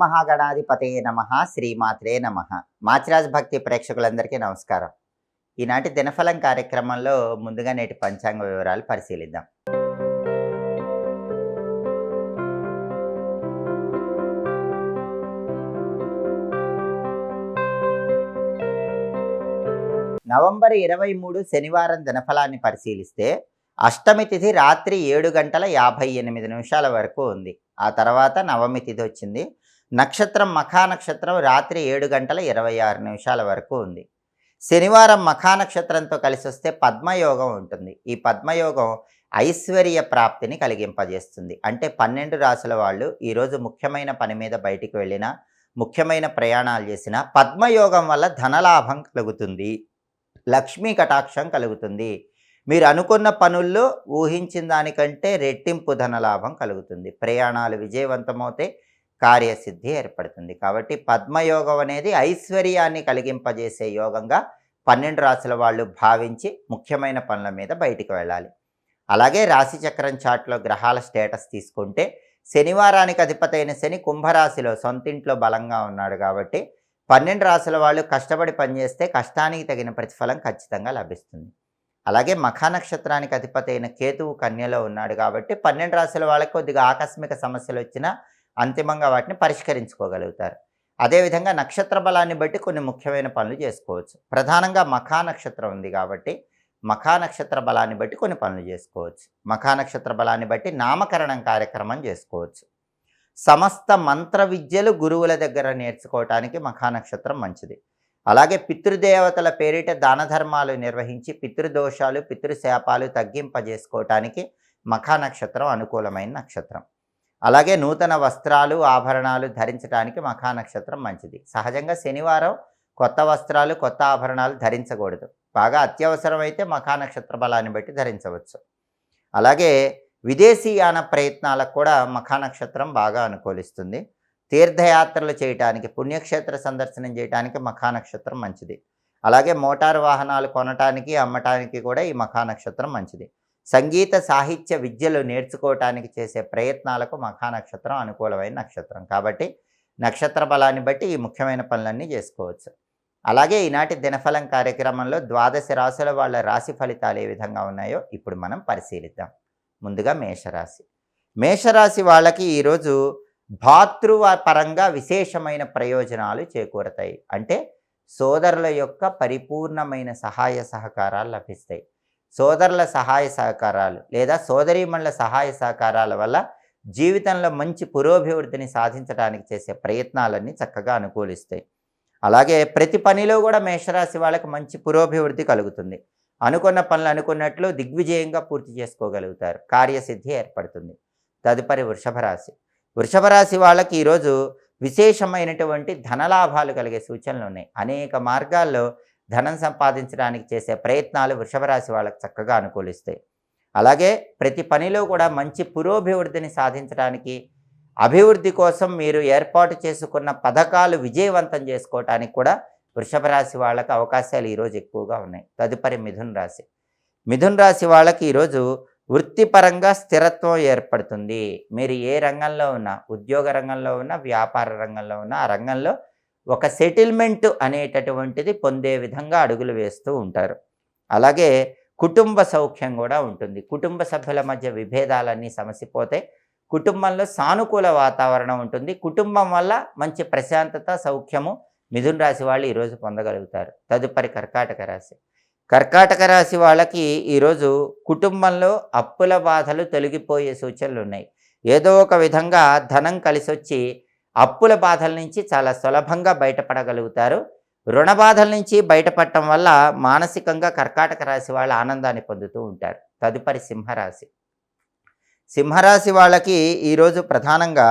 మహాగణాధిపతయే నమః. శ్రీమాత్రే నమః. మాచిరాజ్ భక్తి ప్రేక్షకులందరికీ నమస్కారం. ఈనాటి దినఫలం కార్యక్రమంలో ముందుగా నేటి పంచాంగ వివరాలు పరిశీలిద్దాం. నవంబర్ 23 శనివారం దినఫలాన్ని పరిశీలిస్తే అష్టమి తిథి రాత్రి 7:58 వరకు ఉంది. ఆ తర్వాత నవమి తిథి వచ్చింది. నక్షత్రం మఖా నక్షత్రం రాత్రి 7:26 వరకు ఉంది. శనివారం మఖా నక్షత్రంతో కలిసి వస్తే పద్మయోగం ఉంటుంది. ఈ పద్మయోగం ఐశ్వర్య ప్రాప్తిని కలిగింపజేస్తుంది. అంటే 12 రాసుల వాళ్ళు ఈరోజు ముఖ్యమైన పని మీద బయటికి వెళ్ళినా, ముఖ్యమైన ప్రయాణాలు చేసినా పద్మయోగం వల్ల ధనలాభం కలుగుతుంది, లక్ష్మీ కటాక్షం కలుగుతుంది. మీరు అనుకున్న పనుల్లో ఊహించిన దానికంటే రెట్టింపు ధనలాభం కలుగుతుంది. ప్రయాణాలు విజయవంతమవుతే కార్యసిద్ధి ఏర్పడుతుంది. కాబట్టి పద్మయోగం అనేది ఐశ్వర్యాన్ని కలిగింపజేసే యోగంగా 12 రాశుల వాళ్ళు భావించి ముఖ్యమైన పనుల మీద బయటికి వెళ్ళాలి. అలాగే రాశిచక్రం చార్ట్లో గ్రహాల స్టేటస్ తీసుకుంటే శనివారానికి అధిపతైన శని కుంభరాశిలో సొంతింట్లో బలంగా ఉన్నాడు. కాబట్టి 12 రాశుల వాళ్ళు కష్టపడి పనిచేస్తే కష్టానికి తగిన ప్రతిఫలం ఖచ్చితంగా లభిస్తుంది. అలాగే మఖా నక్షత్రానికి అధిపతైన కేతువు కన్యలో ఉన్నాడు. కాబట్టి 12 రాశుల వాళ్ళకి కొద్దిగా ఆకస్మిక సమస్యలు వచ్చినా అంతిమంగా వాటిని పరిష్కరించుకోగలుగుతారు. అదేవిధంగా నక్షత్ర బలాన్ని బట్టి కొన్ని ముఖ్యమైన పనులు చేసుకోవచ్చు. ప్రధానంగా మఖా నక్షత్రం ఉంది కాబట్టి మఖా నక్షత్ర బలాన్ని బట్టి కొన్ని పనులు చేసుకోవచ్చు. మఖా నక్షత్ర బలాన్ని బట్టి నామకరణం కార్యక్రమం చేసుకోవచ్చు. సమస్త మంత్ర విద్యలు గురువుల దగ్గర నేర్చుకోవటానికి మఖా నక్షత్రం మంచిది. అలాగే పితృదేవతల పేరిట దాన ధర్మాలు నిర్వహించి పితృదోషాలు పితృశాపాలు తగ్గింపజేసుకోవటానికి మఖా నక్షత్రం అనుకూలమైన నక్షత్రం. అలాగే నూతన వస్త్రాలు ఆభరణాలు ధరించడానికి మఖా నక్షత్రం మంచిది. సహజంగా శనివారం కొత్త వస్త్రాలు కొత్త ఆభరణాలు ధరించకూడదు. బాగా అత్యవసరం అయితే మఖా నక్షత్ర బలాన్ని బట్టి ధరించవచ్చు. అలాగే విదేశీయాన ప్రయత్నాలకు కూడా మఖా నక్షత్రం బాగా అనుకూలిస్తుంది. తీర్థయాత్రలు చేయటానికి పుణ్యక్షేత్ర సందర్శనం చేయడానికి మఖా నక్షత్రం మంచిది. అలాగే మోటారు వాహనాలు కొనటానికి అమ్మటానికి కూడా ఈ మఖా నక్షత్రం మంచిది. సంగీత సాహిత్య విద్యలు నేర్చుకోవటానికి చేసే ప్రయత్నాలకు మఖా నక్షత్రం అనుకూలమైన నక్షత్రం. కాబట్టి నక్షత్ర బలాన్ని బట్టి ఈ ముఖ్యమైన పనులన్నీ చేసుకోవచ్చు. అలాగే ఈనాటి దినఫలం కార్యక్రమంలో 12 రాశుల వాళ్ళ రాశి ఫలితాలు ఏ విధంగా ఉన్నాయో ఇప్పుడు మనం పరిశీలిద్దాం. ముందుగా మేషరాశి. మేషరాశి వాళ్ళకి ఈరోజు భాతృవ పరంగా విశేషమైన ప్రయోజనాలు చేకూరతాయి. అంటే సోదరుల యొక్క పరిపూర్ణమైన సహాయ సహకారాలు లభిస్తాయి. సోదరుల సహాయ సహకారాలు లేదా సోదరీమణుల సహాయ సహకారాల వల్ల జీవితంలో మంచి పురోభివృద్ధిని సాధించడానికి చేసే ప్రయత్నాలన్నీ చక్కగా అనుకూలిస్తాయి. అలాగే ప్రతి పనిలో కూడా మేషరాశి వాళ్ళకి మంచి పురోభివృద్ధి కలుగుతుంది. అనుకున్న పనులు అనుకున్నట్లు దిగ్విజయంగా పూర్తి చేసుకోగలుగుతారు. కార్యసిద్ధి ఏర్పడుతుంది. తదుపరి వృషభ రాశి. వృషభ రాశి వాళ్ళకి ఈరోజు విశేషమైనటువంటి ధనలాభాలు కలిగే సూచనలు ఉన్నాయి. అనేక మార్గాల్లో ధనం సంపాదించడానికి చేసే ప్రయత్నాలు వృషభ రాశి వాళ్ళకి చక్కగా అనుకూలిస్తాయి. అలాగే ప్రతి పనిలో కూడా మంచి పురోభివృద్ధిని సాధించడానికి అభివృద్ధి కోసం మీరు ఏర్పాటు చేసుకున్న పథకాలు విజయవంతం చేసుకోవటానికి కూడా వృషభ రాశి వాళ్ళకి అవకాశాలు ఈరోజు ఎక్కువగా ఉన్నాయి. తదుపరి మిథున రాశి. మిథున రాశి వాళ్ళకి ఈరోజు వృత్తిపరంగా స్థిరత్వం ఏర్పడుతుంది. మీరు ఏ రంగంలో ఉన్నా, ఉద్యోగ రంగంలో ఉన్నా, వ్యాపార రంగంలో ఉన్నా, ఆ రంగంలో ఒక సెటిల్మెంట్ అనేటటువంటిది పొందే విధంగా అడుగులు వేస్తూ ఉంటారు. అలాగే కుటుంబ సౌఖ్యం కూడా ఉంటుంది. కుటుంబ సభ్యుల మధ్య విభేదాలన్నీ సమసిపోతాయి. కుటుంబంలో సానుకూల వాతావరణం ఉంటుంది. కుటుంబం వల్ల మంచి ప్రశాంతత సౌఖ్యము మిథున రాశి వాళ్ళు ఈరోజు పొందగలుగుతారు. తదుపరి కర్కాటక రాశి. కర్కాటక రాశి వాళ్ళకి ఈరోజు కుటుంబంలో అప్పుల బాధలు తొలగిపోయే సూచనలు ఉన్నాయి. ఏదో ఒక విధంగా ధనం కలిసొచ్చి అప్పుల బాధల నుంచి చాలా సులభంగా బయటపడగలుగుతారు. రుణ బాధల నుంచి బయటపడటం వల్ల మానసికంగా కర్కాటక రాశి వాళ్ళు ఆనందాన్ని పొందుతూ ఉంటారు. తదుపరి సింహరాశి. సింహరాశి వాళ్ళకి ఈరోజు ప్రధానంగా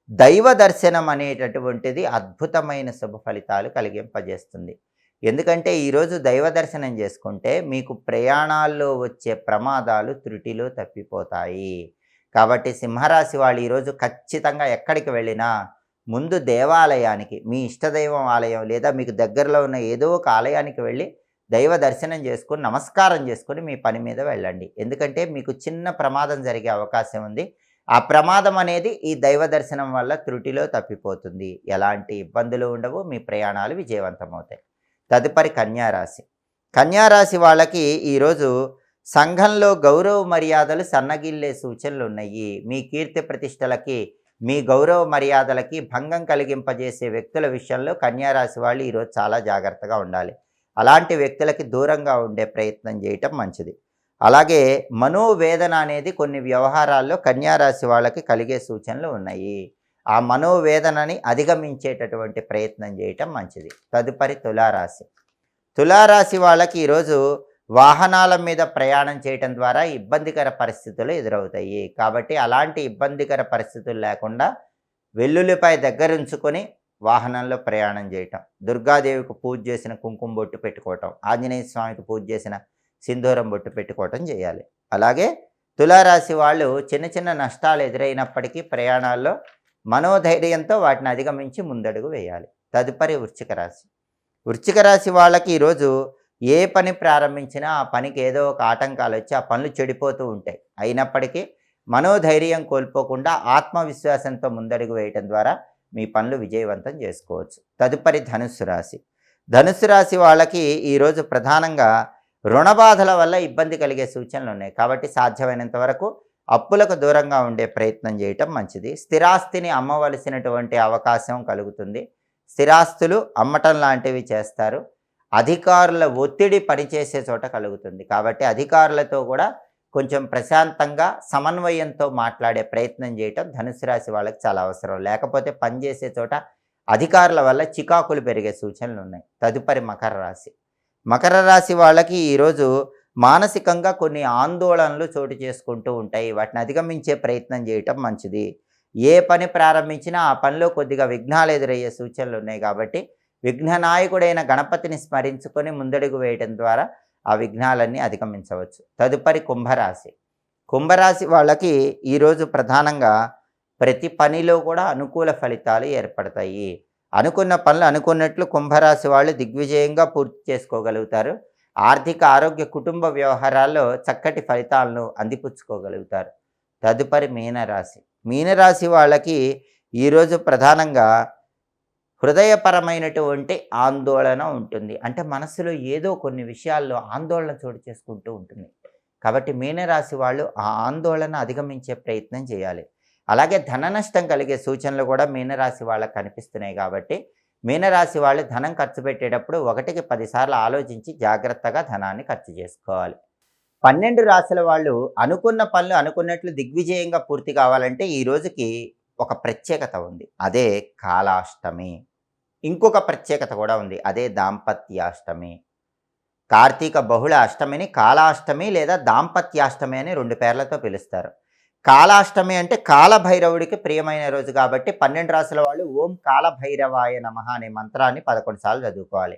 దైవ దర్శనం అనేటటువంటిది అద్భుతమైన శుభ ఫలితాలు కలిగింపజేస్తుంది. ఎందుకంటే ఈరోజు దైవ దర్శనం చేసుకుంటే మీకు ప్రయాణాల్లో వచ్చే ప్రమాదాలు త్రుటిలో తప్పిపోతాయి. కాబట్టి సింహరాశి వాళ్ళు ఈరోజు ఖచ్చితంగా ఎక్కడికి వెళ్ళినా ముందు దేవాలయానికి, మీ ఇష్టదైవం ఆలయం లేదా మీకు దగ్గరలో ఉన్న ఏదో ఒక ఆలయానికి వెళ్ళి దైవ దర్శనం చేసుకుని నమస్కారం చేసుకుని మీ పని మీద వెళ్ళండి. ఎందుకంటే మీకు చిన్న ప్రమాదం జరిగే అవకాశం ఉంది. ఆ ప్రమాదం అనేది ఈ దైవ దర్శనం వల్ల త్రుటిలో తప్పిపోతుంది. ఎలాంటి ఇబ్బందులు ఉండవు. మీ ప్రయాణాలు విజయవంతమవుతాయి. తదుపరి కన్యా రాశి. కన్యా రాశి వాళ్ళకి ఈరోజు సంఘంలో గౌరవ మర్యాదలు సన్నగిల్లే సూచనలున్నాయి. మీ కీర్తి ప్రతిష్టలకి, మీ గౌరవ మర్యాదలకి భంగం కలిగింపజేసే వ్యక్తుల విషయంలో కన్యా రాశి వాళ్ళు ఈరోజు చాలా జాగ్రత్తగా ఉండాలి. అలాంటి వ్యక్తులకి దూరంగా ఉండే ప్రయత్నం చేయటం మంచిది. అలాగే మనోవేదన అనేది కొన్ని వ్యవహారాల్లో కన్యా రాశి వాళ్ళకి కలిగే సూచనలు ఉన్నాయి. ఆ మనోవేదనని అధిగమించేటటువంటి ప్రయత్నం చేయటం మంచిది. తదుపరి తులారాశి. తులారాశి వాళ్ళకి ఈరోజు వాహనాల మీద ప్రయాణం చేయటం ద్వారా ఇబ్బందికర పరిస్థితులు ఎదురవుతాయి. కాబట్టి అలాంటి ఇబ్బందికర పరిస్థితులు లేకుండా వెల్లుల్లిపై దగ్గరుంచుకొని వాహనంలో ప్రయాణం చేయటం, దుర్గాదేవికి పూజ చేసిన కుంకుమ బొట్టు పెట్టుకోవటం, ఆంజనేయ స్వామికి పూజ చేసిన సింధూరం బొట్టు పెట్టుకోవటం చేయాలి. అలాగే తులారాశి వాళ్ళు చిన్న చిన్న నష్టాలు ఎదురైనప్పటికీ ప్రయాణాల్లో మనోధైర్యంతో వాటిని అధిగమించి ముందడుగు వేయాలి. తదుపరి వృశ్చిక రాశి. వృశ్చిక రాశి వాళ్ళకి ఈరోజు ఏ పని ప్రారంభించినా ఆ పనికి ఏదో ఒక ఆటంకాలు వచ్చి ఆ పనులు చెడిపోతూ ఉంటాయి. అయినప్పటికీ మనోధైర్యం కోల్పోకుండా ఆత్మవిశ్వాసంతో ముందడుగు వేయటం ద్వారా మీ పనులు విజయవంతం చేసుకోవచ్చు. తదుపరి ధనుస్సు రాశి. ధనుస్సు రాశి వాళ్ళకి ఈరోజు ప్రధానంగా రుణబాధల వల్ల ఇబ్బంది కలిగే సూచనలు ఉన్నాయి. కాబట్టి సాధ్యమైనంత వరకు అప్పులకు దూరంగా ఉండే ప్రయత్నం చేయటం మంచిది. స్థిరాస్తిని అమ్మవలసినటువంటి అవకాశం కలుగుతుంది. స్థిరాస్తులు అమ్మటం లాంటివి చేస్తారు. అధికారుల ఒత్తిడి పనిచేసే చోట కలుగుతుంది. కాబట్టి అధికారులతో కూడా కొంచెం ప్రశాంతంగా సమన్వయంతో మాట్లాడే ప్రయత్నం చేయటం ధనుసు రాశి వాళ్ళకి చాలా అవసరం. లేకపోతే పనిచేసే చోట అధికారుల వల్ల చికాకులు పెరిగే సూచనలు ఉన్నాయి. తదుపరి మకర రాశి. మకర రాశి వాళ్ళకి ఈరోజు మానసికంగా కొన్ని ఆందోళనలు చోటు చేసుకుంటూ ఉంటాయి. వాటిని అధిగమించే ప్రయత్నం చేయటం మంచిది. ఏ పని ప్రారంభించినా ఆ పనిలో కొద్దిగా విఘ్నాలు ఎదురయ్యే సూచనలు ఉన్నాయి. కాబట్టి విఘ్ననాయకుడైన గణపతిని స్మరించుకొని ముందడుగు వేయడం ద్వారా ఆ విఘ్నాలన్నీ అధిగమించవచ్చు. తదుపరి కుంభరాశి. కుంభరాశి వాళ్ళకి ఈరోజు ప్రధానంగా ప్రతి పనిలో కూడా అనుకూల ఫలితాలు ఏర్పడతాయి. అనుకున్న పనులు అనుకున్నట్లు కుంభరాశి వాళ్ళు దిగ్విజయంగా పూర్తి చేసుకోగలుగుతారు. ఆర్థిక, ఆరోగ్య, కుటుంబ వ్యవహారాల్లో చక్కటి ఫలితాలను అందిపుచ్చుకోగలుగుతారు. తదుపరి మీనరాశి. మీనరాశి వాళ్ళకి ఈరోజు ప్రధానంగా హృదయపరమైనటువంటి ఆందోళన ఉంటుంది. అంటే మనసులో ఏదో కొన్ని విషయాల్లో ఆందోళన చోటు చేసుకుంటూ ఉంటుంది. కాబట్టి మీనరాశి వాళ్ళు ఆ ఆందోళన అధిగమించే ప్రయత్నం చేయాలి. అలాగే ధన నష్టం కలిగే సూచనలు కూడా మీనరాశి వాళ్ళకి కనిపిస్తున్నాయి. కాబట్టి మీనరాశి వాళ్ళు ధనం ఖర్చు పెట్టేటప్పుడు 1కి 10 సార్లు ఆలోచించి జాగ్రత్తగా ధనాన్ని ఖర్చు చేసుకోవాలి. 12 రాశుల వాళ్ళు అనుకున్న పనులు అనుకున్నట్లు దిగ్విజయంగా పూర్తి కావాలంటే ఈ రోజుకి ఒక ప్రత్యేకత ఉంది. అదే కాలాష్టమి. ఇంకొక ప్రత్యేకత కూడా ఉంది. అదే దాంపత్యాష్టమి. కార్తీక బహుళ అష్టమిని కాలాష్టమి లేదా దాంపత్యాష్టమి అని 2 పేర్లతో పిలుస్తారు. కాలాష్టమి అంటే కాలభైరవుడికి ప్రియమైన రోజు కాబట్టి 12 రాశుల వాళ్ళు ఓం కాలభైరవాయ నమః అనే మంత్రాన్ని 11 సార్లు చదువుకోవాలి.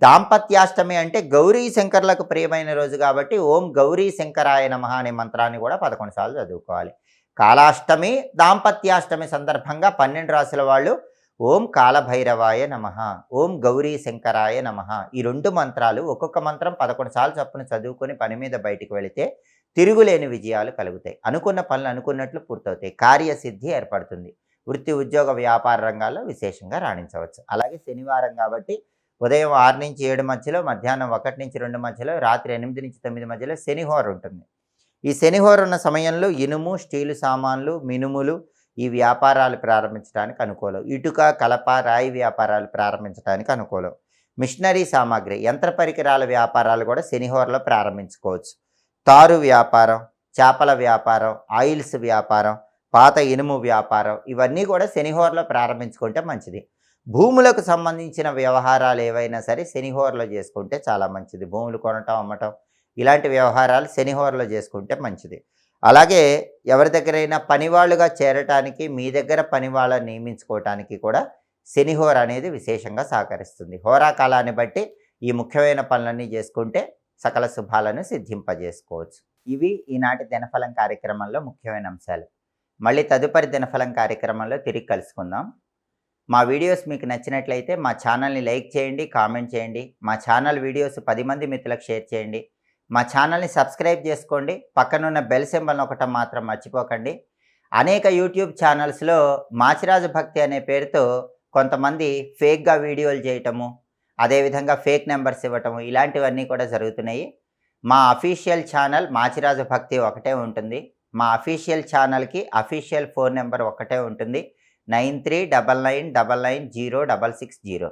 దాంపత్యాష్టమి అంటే గౌరీ శంకర్లకు ప్రియమైన రోజు కాబట్టి ఓం గౌరీ శంకరాయ నమః అనే మంత్రాన్ని కూడా 11 సార్లు చదువుకోవాలి. కాలాష్టమి, దాంపత్యాష్టమి సందర్భంగా 12 రాశుల వాళ్ళు ఓం కాలభైరవాయ నమః, ఓం గౌరీ శంకరాయ నమః ఈ 2 మంత్రాలు ఒక్కొక్క మంత్రం 11 సార్లు చొప్పున చదువుకొని పని మీద బయటికి వెళితే తిరుగులేని విజయాలు కలుగుతాయి. అనుకున్న పనులు అనుకున్నట్లు పూర్తవుతాయి. కార్యసిద్ధి ఏర్పడుతుంది. వృత్తి, ఉద్యోగ, వ్యాపార రంగాల్లో విశేషంగా రాణించవచ్చు. అలాగే శనివారం కాబట్టి ఉదయం 6 నుంచి 7 మధ్యలో, మధ్యాహ్నం 1 నుంచి 2 మధ్యలో, రాత్రి 8 నుంచి 9 మధ్యలో శనిహోర ఉంటుంది. ఈ శనిహోర ఉన్న సమయంలో ఇనుము, స్టీలు సామాన్లు, మినుములు ఈ వ్యాపారాలు ప్రారంభించడానికి అనుకూలం. ఇటుక, కలప, రాయి వ్యాపారాలు ప్రారంభించడానికి అనుకూలం. మిషనరీ సామాగ్రి, యంత్ర పరికరాల వ్యాపారాలు కూడా శనిహోరలో ప్రారంభించుకోవచ్చు. తారు వ్యాపారం, చేపల వ్యాపారం, ఆయిల్స్ వ్యాపారం, పాత ఇనుము వ్యాపారం ఇవన్నీ కూడా శనిహోరలో ప్రారంభించుకుంటే మంచిది. భూములకు సంబంధించిన వ్యవహారాలు ఏవైనా సరే శనిహోరలో చేసుకుంటే చాలా మంచిది. భూములు కొనటం, అమ్మటం ఇలాంటి వ్యవహారాలు శనిహోరలో చేసుకుంటే మంచిది. అలాగే ఎవరి దగ్గరైనా పనివాళ్ళుగా చేరటానికి, మీ దగ్గర పనివాళ్ళని నియమించుకోవటానికి కూడా శనిహోర అనేది విశేషంగా సహకరిస్తుంది. హోరాకాలాన్ని బట్టి ఈ ముఖ్యమైన పనులన్నీ చేసుకుంటే సకల శుభాలను సిద్ధింపజేసుకోవచ్చు. ఇవి ఈనాటి దినఫలం కార్యక్రమంలో ముఖ్యమైన అంశాలు. మళ్ళీ తదుపరి దినఫలం కార్యక్రమంలో తిరిగి కలుసుకుందాం. మా వీడియోస్ మీకు నచ్చినట్లయితే మా ఛానల్ని లైక్ చేయండి, కామెంట్ చేయండి. మా ఛానల్ వీడియోస్ 10 మంది మిత్రులకు షేర్ చేయండి. మా ఛానల్ని సబ్స్క్రైబ్ చేసుకోండి. పక్కనున్న బెల్ సింబల్ నొక్కటం మాత్రం మర్చిపోకండి. అనేక యూట్యూబ్ ఛానల్స్‌లో మాచిరాజు భక్తి అనే పేరుతో కొంతమంది ఫేక్‌గా వీడియోలు చేయటము, అదేవిధంగా ఫేక్ నంబర్స్ ఇవ్వటము ఇలాంటివన్నీ కూడా జరుగుతున్నాయి. మా అఫీషియల్ ఛానల్ మాచిరాజు భక్తి ఒకటే ఉంటుంది. మా అఫీషియల్ ఛానల్‌కి అఫీషియల్ ఫోన్ నంబర్ ఒక్కటే ఉంటుంది. 9399990660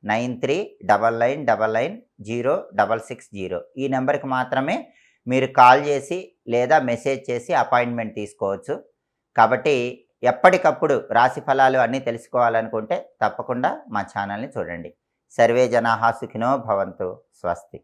9399990660 ఈ నెంబర్‌కి మాత్రమే మీరు కాల్ చేసి లేదా మెసేజ్ చేసి అపాయింట్మెంట్ తీసుకోవచ్చు. కాబట్టి ఎప్పటికప్పుడు రాశి ఫలాలు అన్నీ తెలుసుకోవాలనుకుంటే తప్పకుండా మా ఛానల్‌ని చూడండి. సర్వే జనాః సుఖినో భవంతు. స్వస్తి.